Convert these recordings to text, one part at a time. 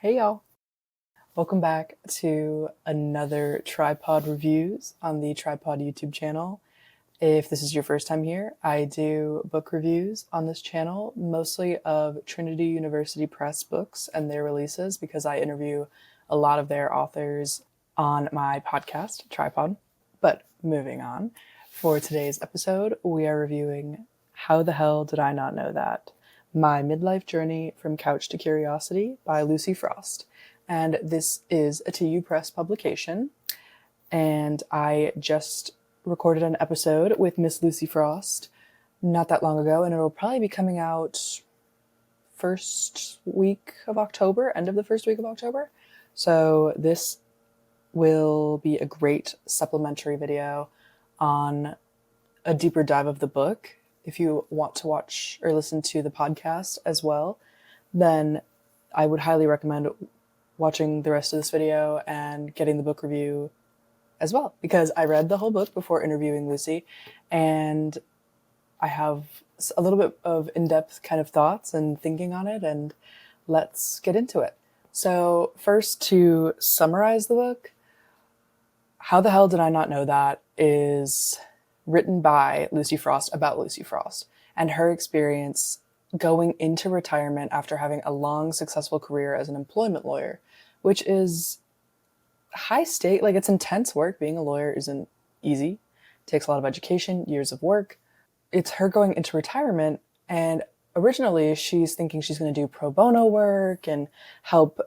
Hey y'all, welcome back to another Tripod Reviews on the Tripod YouTube channel. If this is your first time here, I do book reviews on this channel, mostly of Trinity University Press books and their releases because I interview a lot of their authors on my podcast, Tripod. But moving on, for today's episode, we are reviewing How the Hell Did I Not Know That? My Midlife Journey from Couch to Curiosity by Lucie Frost. And this is a TU Press publication. And I just recorded an episode with Miss Lucie Frost not that long ago, and it'll probably be coming out first week of October, end of the first week of October. So this will be a great supplementary video on a deeper dive of the book. If you want to watch or listen to the podcast as well, then I would highly recommend watching the rest of this video and getting the book review as well, because I read the whole book before interviewing Lucie, and I have a little bit of in-depth kind of thoughts and thinking on it, and let's get into it. So first, to summarize the book, How the Hell Did I Not Know That is written by Lucie Frost about Lucie Frost and her experience going into retirement after having a long, successful career as an employment lawyer, which is high stake. Like, it's intense work. Being a lawyer isn't easy. It takes a lot of education, years of work. It's her going into retirement, and originally she's thinking she's going to do pro bono work and help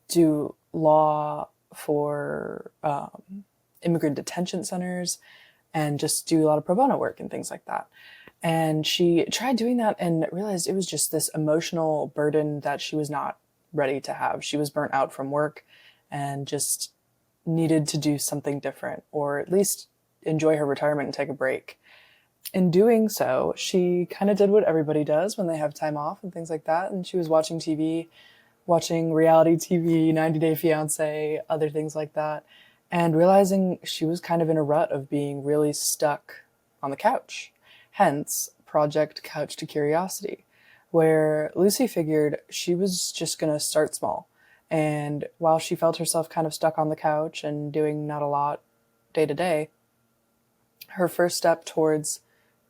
do law for immigrant detention centers and just do a lot of pro bono work and things like that. And she tried doing that and realized it was just this emotional burden that she was not ready to have. She was burnt out from work and just needed to do something different, or at least enjoy her retirement and take a break. In doing so, she kind of did what everybody does when they have time off and things like that. And she was watching TV, watching reality TV, 90 Day Fiancé, other things like that, and realizing she was kind of in a rut of being really stuck on the couch. Hence, Project Couch to Curiosity, where Lucie figured she was just going to start small. And while she felt herself kind of stuck on the couch and doing not a lot day to day, her first step towards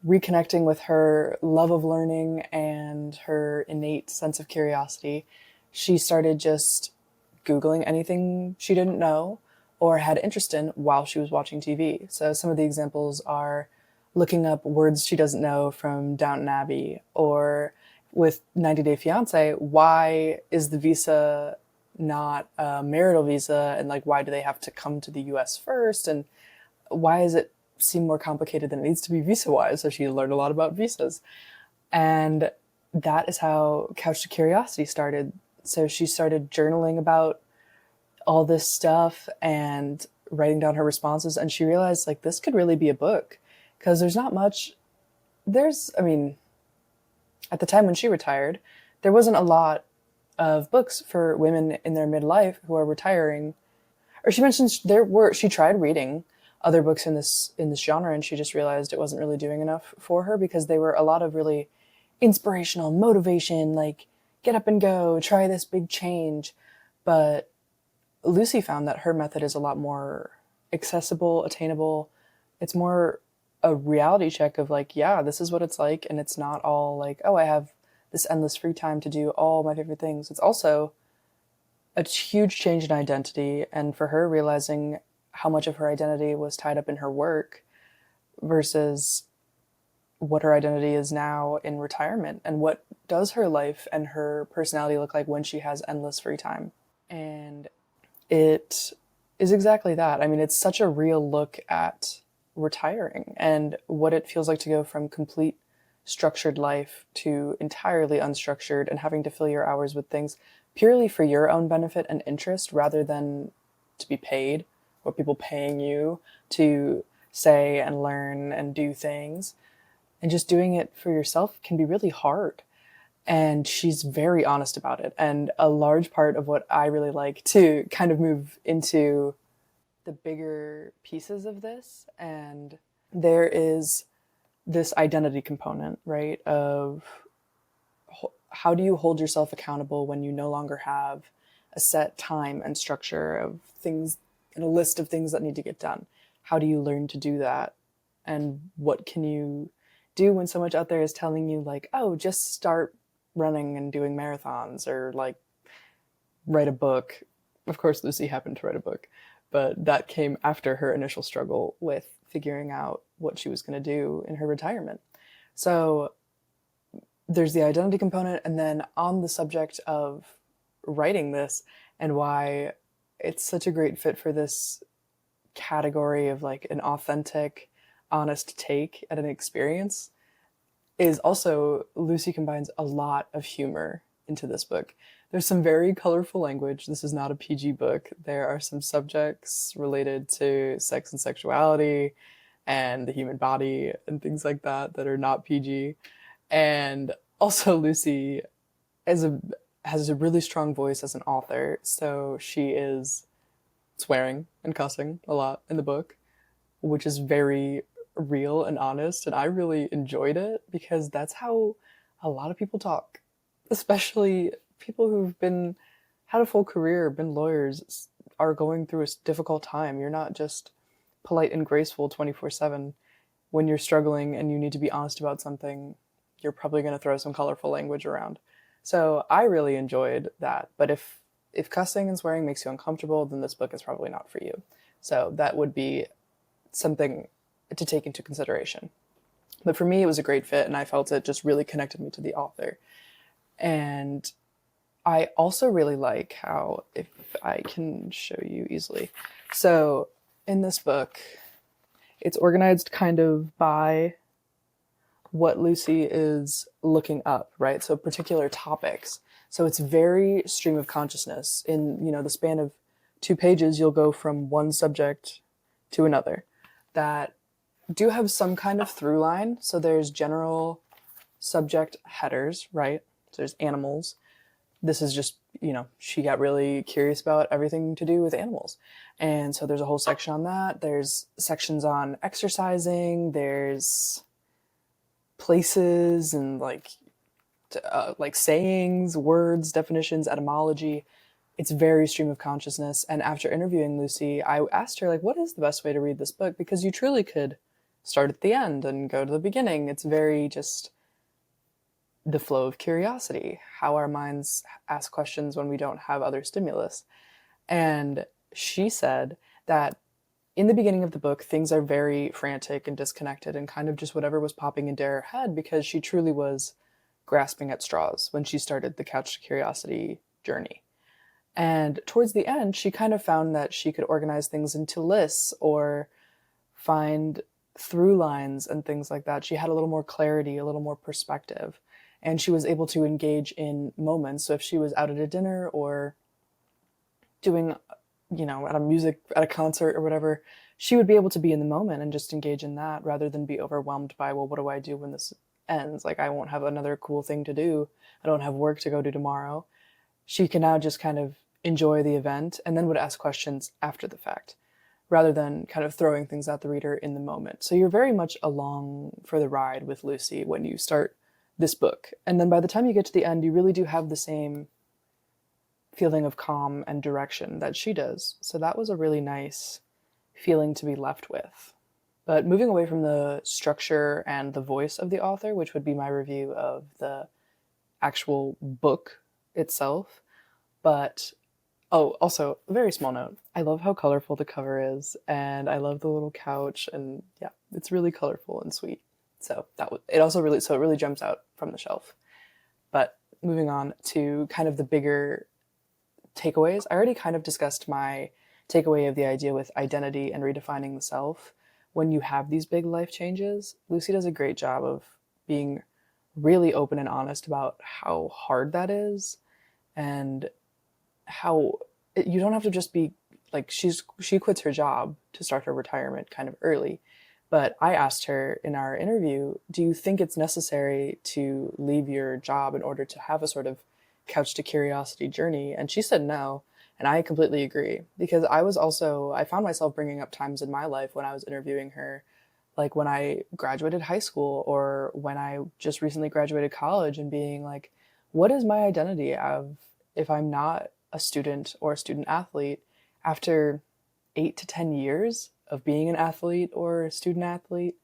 reconnecting with her love of learning and her innate sense of curiosity, she started just Googling anything she didn't know or had interest in while she was watching TV. So some of the examples are looking up words she doesn't know from Downton Abbey, or with 90 Day Fiancé, why is the visa not a marital visa, and like, why do they have to come to the US first, and why does it seem more complicated than it needs to be visa-wise? So she learned a lot about visas. And that is how Couch to Curiosity started. So she started journaling about all this stuff and writing down her responses, and she realized, like, this could really be a book, because there's not much. At the time when she retired, there wasn't a lot of books for women in their midlife who are retiring. Or she mentioned she tried reading other books in this genre, and she just realized it wasn't really doing enough for her, because they were a lot of really inspirational motivation, like, get up and go, try this big change. But Lucie found that her method is a lot more accessible, attainable. It's more a reality check of, like, yeah, this is what it's like, and it's not all like, oh, I have this endless free time to do all my favorite things. It's also a huge change in identity, and for her, realizing how much of her identity was tied up in her work versus what her identity is now in retirement, and what does her life and her personality look like when she has endless free time. And it is exactly that. I mean, it's such a real look at retiring and what it feels like to go from complete structured life to entirely unstructured, and having to fill your hours with things purely for your own benefit and interest rather than to be paid, or people paying you to say and learn and do things. And just doing it for yourself can be really hard. And she's very honest about it. And a large part of what I really like to kind of move into the bigger pieces of this, and there is this identity component, right, of how do you hold yourself accountable when you no longer have a set time and structure of things and a list of things that need to get done? How do you learn to do that? And what can you do when so much out there is telling you, like, oh, just start running and doing marathons, or like write a book? Of course, Lucy happened to write a book, but that came after her initial struggle with figuring out what she was going to do in her retirement. So there's the identity component, and then on the subject of writing this and why it's such a great fit for this category of like an authentic, honest take at an experience, is also Lucy combines a lot of humor into this book. There's some very colorful language. This is not a PG book. There are some subjects related to sex and sexuality and the human body and things like that that are not PG. And also Lucy has a really strong voice as an author, so she is swearing and cussing a lot in the book, which is very real and honest, and I really enjoyed it because that's how a lot of people talk, especially people who've been had a full career, been lawyers, are going through a difficult time. You're not just polite and graceful 24/7. When you're struggling and you need to be honest about something, you're probably going to throw some colorful language around. So I really enjoyed that. But if cussing and swearing makes you uncomfortable, then this book is probably not for you. So that would be something to take into consideration. But for me, it was a great fit, and I felt it just really connected me to the author. And I also really like how, if I can show you easily, so in this book, it's organized kind of by what Lucy is looking up, right? So particular topics. So it's very stream of consciousness. In, the span of 2 pages, you'll go from one subject to another that do have some kind of through line. So there's general subject headers, right? So there's animals. This is just, she got really curious about everything to do with animals. And so there's a whole section on that. There's sections on exercising. There's places and like sayings, words, definitions, etymology. It's very stream of consciousness. And after interviewing Lucy, I asked her, like, what is the best way to read this book? Because you truly could start at the end and go to the beginning. It's very just the flow of curiosity, how our minds ask questions when we don't have other stimulus. And she said that in the beginning of the book, things are very frantic and disconnected and kind of just whatever was popping into her head, because she truly was grasping at straws when she started the Couch to Curiosity journey. And towards the end, she kind of found that she could organize things into lists or find through lines and things like that. She had a little more clarity, a little more perspective, and she was able to engage in moments. So if she was out at a dinner or doing, at a concert or whatever, she would be able to be in the moment and just engage in that rather than be overwhelmed by, well, what do I do when this ends? Like, I won't have another cool thing to do. I don't have work to go do tomorrow. She can now just kind of enjoy the event and then would ask questions after the fact, rather than kind of throwing things at the reader in the moment. So you're very much along for the ride with Lucy when you start this book. And then by the time you get to the end, you really do have the same feeling of calm and direction that she does. So that was a really nice feeling to be left with. But moving away from the structure and the voice of the author, which would be my review of the actual book itself. But, also, a very small note. I love how colorful the cover is, and I love the little couch, and yeah, it's really colorful and sweet. So it really jumps out from the shelf. But moving on to kind of the bigger takeaways, I already kind of discussed my takeaway of the idea with identity and redefining the self. When you have these big life changes, Lucy does a great job of being really open and honest about how hard that is, and how you don't have to just be like, she quits her job to start her retirement kind of early. But I asked her in our interview, do you think it's necessary to leave your job in order to have a sort of Couch to Curiosity journey? And she said no. And I completely agree, because I found myself bringing up times in my life when I was interviewing her, like when I graduated high school or when I just recently graduated college, and being like, what is my identity of if I'm not a student or a student athlete after 8 to 10 years of being an athlete or a student athlete?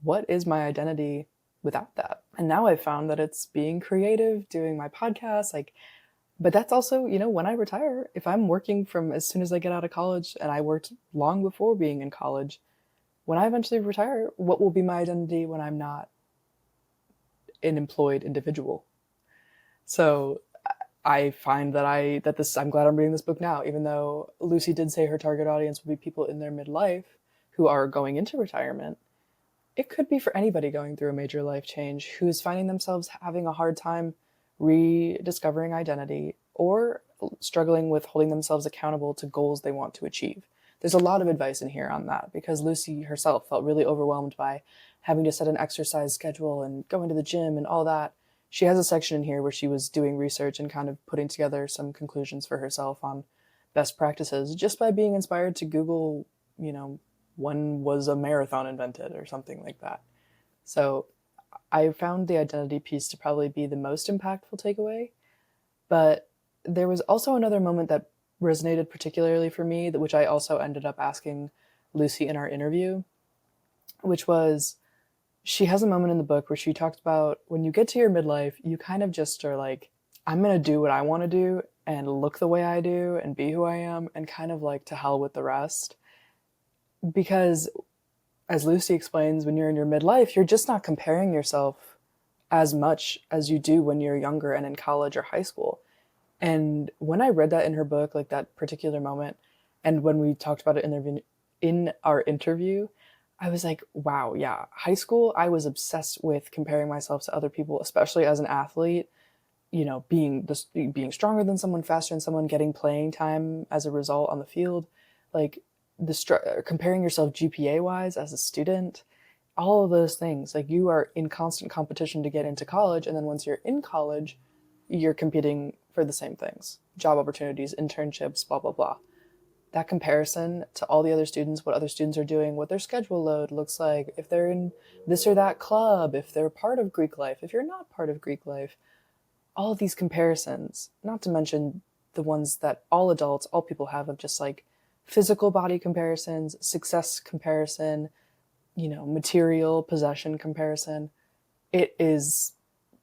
What is my identity without that? And now I've found that it's being creative, doing my podcast, like, but that's also, when I retire, if I'm working from as soon as I get out of college, and I worked long before being in college, when I eventually retire, what will be my identity when I'm not an employed individual? So I find I'm glad I'm reading this book now, even though Lucy did say her target audience would be people in their midlife who are going into retirement. It could be for anybody going through a major life change who's finding themselves having a hard time rediscovering identity or struggling with holding themselves accountable to goals they want to achieve. There's a lot of advice in here on that, because Lucy herself felt really overwhelmed by having to set an exercise schedule and going to the gym and all that. She has a section in here where she was doing research and kind of putting together some conclusions for herself on best practices just by being inspired to Google, when was a marathon invented or something like that. So I found the identity piece to probably be the most impactful takeaway. But there was also another moment that resonated particularly for me, which I also ended up asking Lucy in our interview, which was, she has a moment in the book where she talks about when you get to your midlife, you kind of just are like, I'm going to do what I want to do and look the way I do and be who I am, and kind of like to hell with the rest. Because as Lucy explains, when you're in your midlife, you're just not comparing yourself as much as you do when you're younger and in college or high school. And when I read that in her book, like that particular moment, and when we talked about it in our interview, I was like, wow, yeah, high school, I was obsessed with comparing myself to other people, especially as an athlete, being stronger than someone, faster than someone, getting playing time as a result on the field, like comparing yourself GPA wise as a student, all of those things. Like, you are in constant competition to get into college, and then once you're in college, you're competing for the same things: job opportunities, internships, blah blah blah. That comparison to all the other students, what other students are doing, what their schedule load looks like, if they're in this or that club, if they're part of Greek life, if you're not part of Greek life, all of these comparisons, not to mention the ones that all adults, all people have, of just like physical body comparisons, success comparison, material possession comparison. It is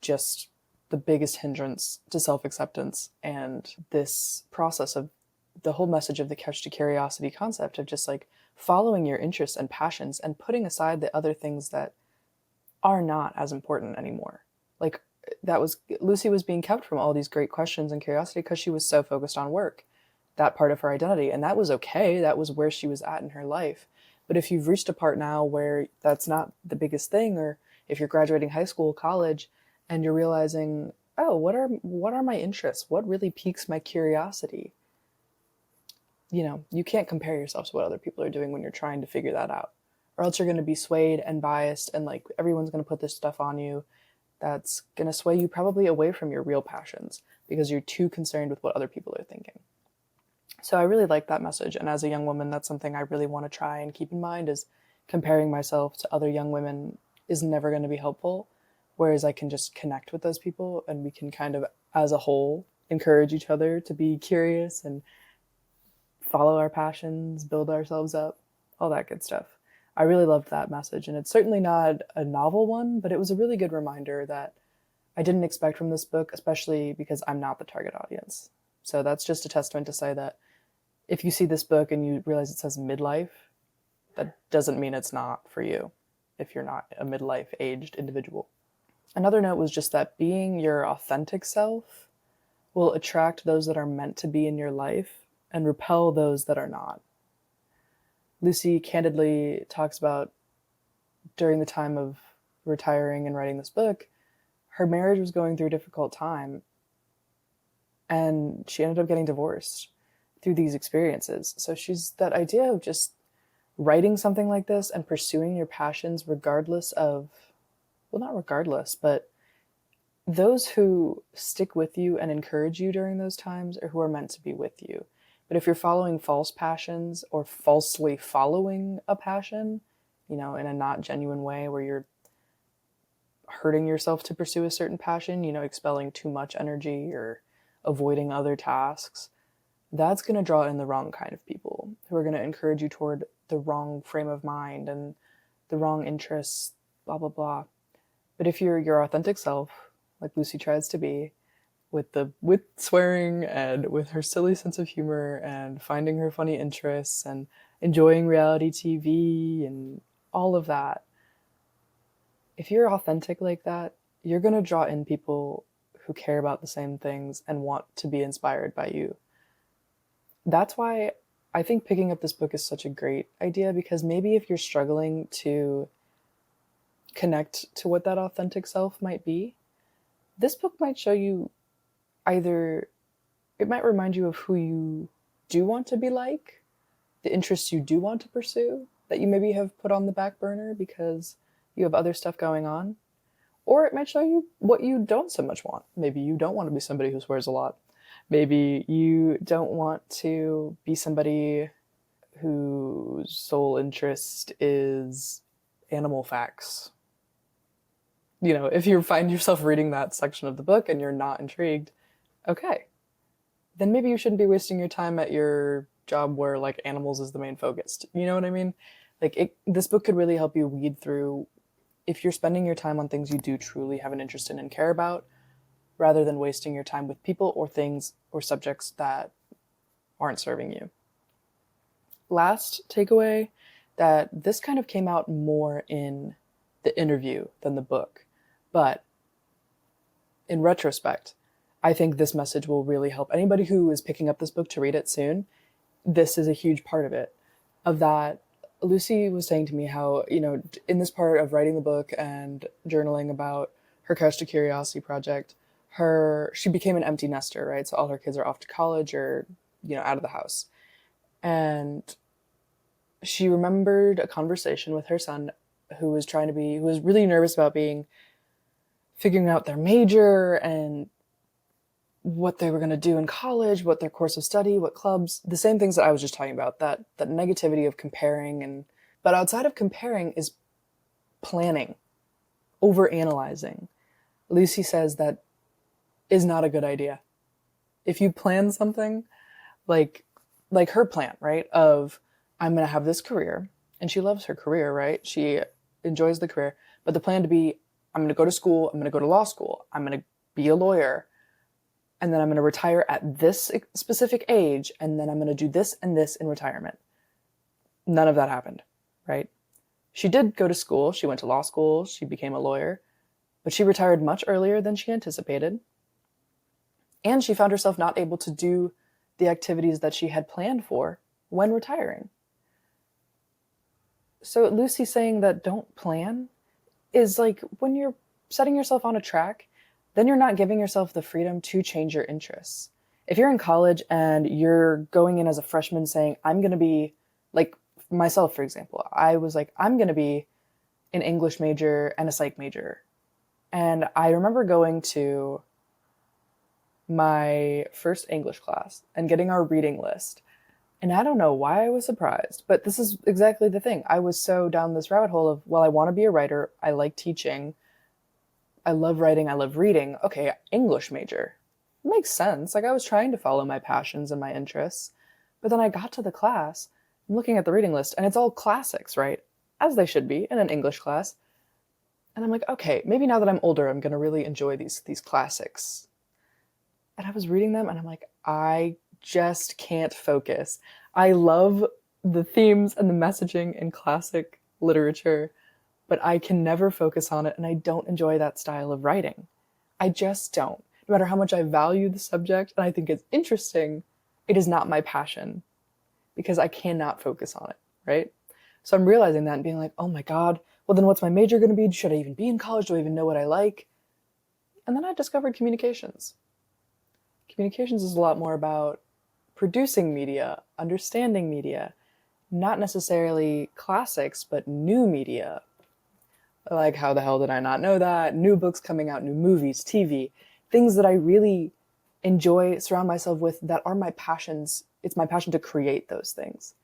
just the biggest hindrance to self-acceptance. And this process of the whole message of the couch to curiosity concept of just like following your interests and passions and putting aside the other things that are not as important anymore. Like, Lucy was being kept from all these great questions and curiosity because she was so focused on work, that part of her identity. And that was okay. That was where she was at in her life. But if you've reached a part now where that's not the biggest thing, or if you're graduating high school, college, and you're realizing, oh, what are my interests? What really piques my curiosity? You can't compare yourself to what other people are doing when you're trying to figure that out, or else you're going to be swayed and biased, and like everyone's going to put this stuff on you that's going to sway you probably away from your real passions because you're too concerned with what other people are thinking. So I really like that message. And as a young woman, that's something I really want to try and keep in mind, is comparing myself to other young women is never going to be helpful. Whereas I can just connect with those people, and we can kind of, as a whole, encourage each other to be curious and follow our passions, build ourselves up, all that good stuff. I really loved that message. And it's certainly not a novel one, but it was a really good reminder that I didn't expect from this book, especially because I'm not the target audience. So that's just a testament to say that if you see this book and you realize it says midlife, that doesn't mean it's not for you if you're not a midlife aged individual. Another note was just that being your authentic self will attract those that are meant to be in your life and repel those that are not. Lucy candidly talks about, during the time of retiring and writing this book, her marriage was going through a difficult time, and she ended up getting divorced through these experiences. So she's that idea of just writing something like this and pursuing your passions regardless of, well, not regardless, but those who stick with you and encourage you during those times are who are meant to be with you. But if you're following false passions or falsely following a passion, in a not genuine way, where you're hurting yourself to pursue a certain passion, expelling too much energy or avoiding other tasks, that's going to draw in the wrong kind of people who are going to encourage you toward the wrong frame of mind and the wrong interests, blah, blah, blah. But if you're your authentic self, like Lucie tries to be, with swearing and with her silly sense of humor and finding her funny interests and enjoying reality TV and all of that, if you're authentic like that, you're going to draw in people who care about the same things and want to be inspired by you. That's why I think picking up this book is such a great idea, because maybe if you're struggling to connect to what that authentic self might be, this book might show you either, it might remind you of who you do want to be like, the interests you do want to pursue that you maybe have put on the back burner because you have other stuff going on, or it might show you what you don't so much want. Maybe you don't want to be somebody who swears a lot. Maybe you don't want to be somebody whose sole interest is animal facts. If you find yourself reading that section of the book and you're not intrigued, okay, then maybe you shouldn't be wasting your time at your job where like animals is the main focus. You know what I mean? This book could really help you weed through if you're spending your time on things you do truly have an interest in and care about, rather than wasting your time with people or things or subjects that aren't serving you. Last takeaway, that this kind of came out more in the interview than the book. But in retrospect, I think this message will really help anybody who is picking up this book to read it soon. This is a huge part of it. Of that, Lucie was saying to me how, in this part of writing the book and journaling about her Couch to Curiosity project, she became an empty nester, right? So all her kids are off to college or, out of the house. And she remembered a conversation with her son who was really nervous about figuring out their major and what they were going to do in college, what their course of study, what clubs, the same things that I was just talking about, that negativity of comparing. But outside of comparing is planning, over-analyzing. Lucie says that is not a good idea. If you plan something, like her plan, right, of I'm going to have this career, and she loves her career, right? She enjoys the career, but the plan to be, I'm going to go to school, I'm going to go to law school, I'm going to be a lawyer, and then I'm going to retire at this specific age, and then I'm going to do this and this in retirement. None of that happened, right? She did go to school, she went to law school, she became a lawyer, but she retired much earlier than she anticipated. And she found herself not able to do the activities that she had planned for when retiring. So Lucie saying that don't plan is like when you're setting yourself on a track, then you're not giving yourself the freedom to change your interests. If you're in college and you're going in as a freshman saying, I'm going to be, like myself, for example, I was like, I'm going to be an English major and a psych major. And I remember going to my first English class and getting our reading list. And I don't know why I was surprised, but this is exactly the thing. I was so down this rabbit hole of, well, I want to be a writer. I like teaching. I love writing. I love reading. Okay, English major. It makes sense. Like I was trying to follow my passions and my interests. But then I got to the class, I'm looking at the reading list, and it's all classics, right? As they should be in an English class. And I'm like, okay, maybe now that I'm older, I'm going to really enjoy these classics. And I was reading them and I'm like, I just can't focus. I love the themes and the messaging in classic literature, but I can never focus on it, and I don't enjoy that style of writing. I just don't. No matter how much I value the subject and I think it's interesting, it is not my passion because I cannot focus on it, right? So I'm realizing that and being like, oh my God, well then what's my major going to be? Should I even be in college? Do I even know what I like? And then I discovered communications. Communications is a lot more about producing media, understanding media, not necessarily classics, but new media. Like, how the hell did I not know that? New books coming out, new movies, TV, things that I really enjoy, surround myself with, that are my passions. It's my passion to create those things.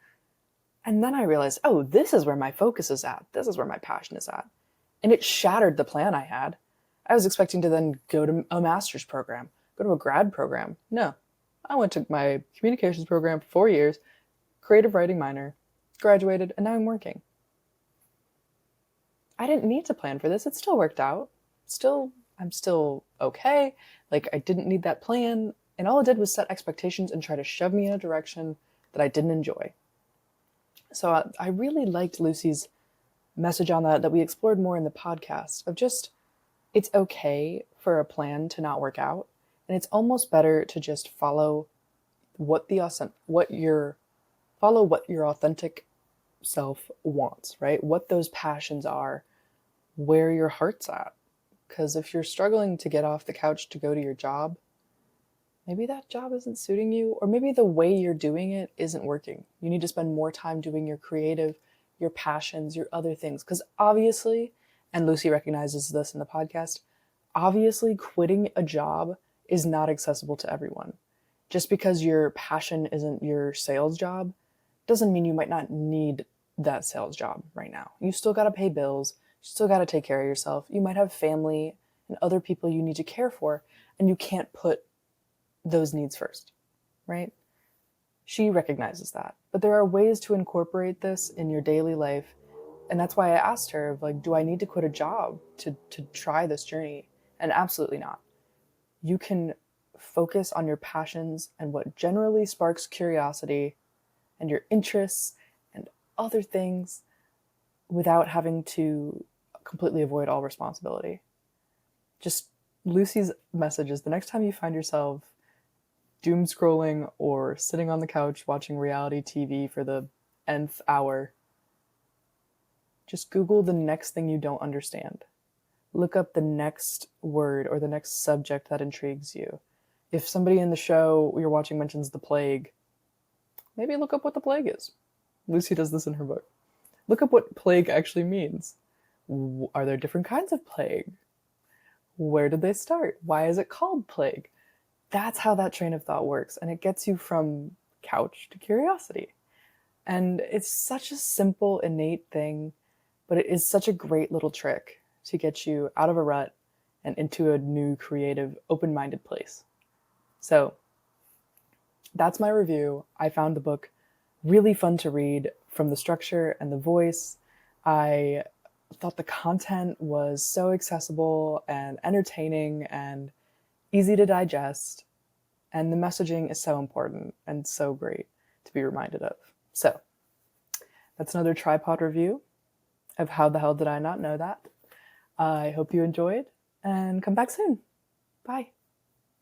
And then I realized, oh, this is where my focus is at. This is where my passion is at. And it shattered the plan I had. I was expecting to then go to a master's program, go to a grad program. No, I went to my communications program for 4 years, creative writing minor, graduated, and now I'm working. I didn't need to plan for this. It still worked out. I'm still okay. Like, I didn't need that plan. And all it did was set expectations and try to shove me in a direction that I didn't enjoy. So I really liked Lucie's message on that we explored more in the podcast of just, it's okay for a plan to not work out. And it's almost better to just follow what your authentic self wants, right? What those passions are, where your heart's at. Because if you're struggling to get off the couch to go to your job, maybe that job isn't suiting you, or maybe the way you're doing it isn't working. You need to spend more time doing your creative, your passions, your other things. Because obviously, and Lucie recognizes this in the podcast, obviously quitting a job is not accessible to everyone. Just because your passion isn't your sales job doesn't mean you might not need that sales job right now. You still got to pay bills. You still got to take care of yourself. You might have family and other people you need to care for, and you can't put those needs first, right? She recognizes that. But there are ways to incorporate this in your daily life. And that's why I asked her, like, do I need to quit a job to try this journey? And absolutely not. You can focus on your passions and what generally sparks curiosity and your interests and other things without having to completely avoid all responsibility. Just Lucie's message is, the next time you find yourself doom scrolling or sitting on the couch watching reality TV for the nth hour, just Google the next thing you don't understand. Look up the next word or the next subject that intrigues you. If somebody in the show you're watching mentions the plague, maybe look up what the plague is. Lucie does this in her book. Look up what plague actually means. Are there different kinds of plague? Where did they start? Why is it called plague? That's how that train of thought works. And it gets you from couch to curiosity. And it's such a simple, innate thing, but it is such a great little trick to get you out of a rut and into a new, creative, open-minded place. So that's my review. I found the book really fun to read from the structure and the voice. I thought the content was so accessible and entertaining and easy to digest. And the messaging is so important and so great to be reminded of. So that's another tripod review of How the Hell Did I Not Know That? I hope you enjoyed, and come back soon. Bye.